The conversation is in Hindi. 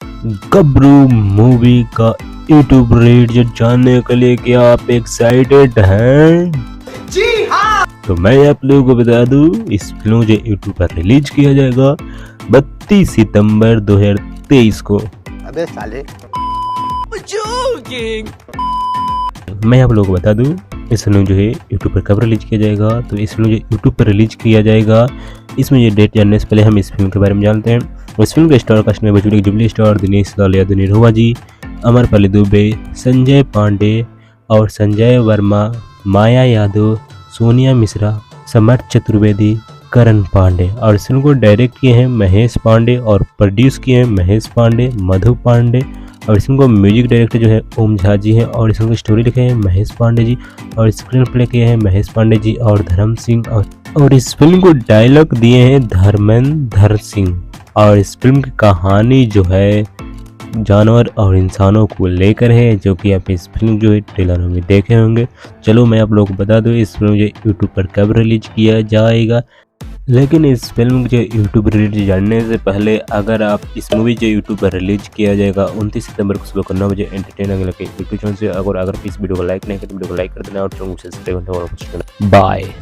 गब्रू मूवी का यूट्यूब रिलीज जानने के लिए क्या आप एक्साइटेड हैं? जी हाँ। तो मैं आप लोगों को बता दूं, इस फिल्म को यूट्यूब पर रिलीज किया जाएगा 32 सितंबर 2023 को। अबे साले मैं आप लोगों को बता दूं, इस फिल्म जो है यूट्यूब पर कब रिलीज किया जाएगा। तो इस फिल्म जो यूट्यूब पर रिलीज किया जाएगा, इसमें ये डेट जानने से पहले हम इस फिल्म के बारे में जानते हैं। इस फिल्म के स्टार कास्ट में बजूरी जुबली स्टार, दिनेश लाल यादव, निरहुआ जी, अमरपाली दुबे, संजय पांडे और संजय वर्मा, माया यादव, सोनिया मिश्रा, समर्थ चतुर्वेदी, करण पांडे। और इस फिल्म को डायरेक्ट किए हैं महेश पांडे और प्रोड्यूस किए हैं महेश पांडे, मधु पांडे। और इस फिल्म को म्यूजिक डायरेक्टर जो है ओम झा जी हैं। और इस फिल्म की स्टोरी लिखे हैं महेश पांडे जी और स्क्रीन प्ले किए हैं महेश पांडे जी और धर्म सिंह। और इस फिल्म को डायलॉग दिए हैं धर्मेंद्र सिंह। और इस फिल्म की कहानी जो है जानवर और इंसानों को लेकर है, जो कि आप इस फिल्म जो है ट्रेलर में देखे होंगे। चलो मैं आप लोगों को बता दूं, इस फिल्म जो यूट्यूब पर कब रिलीज किया जाएगा। लेकिन इस फिल्म जो यूट्यूब रिलीज जानने से पहले, अगर आप इस मूवी जो यूट्यूब पर रिलीज किया जाएगा 29 सितंबर को सुबह को 9 बजे एंटरटेन अगले के यूट्यूब चैनल से, अगर इस वीडियो को लाइक नहीं किया तो वीडियो को लाइक कर देना और चैनल को सब्सक्राइब करना। बाय।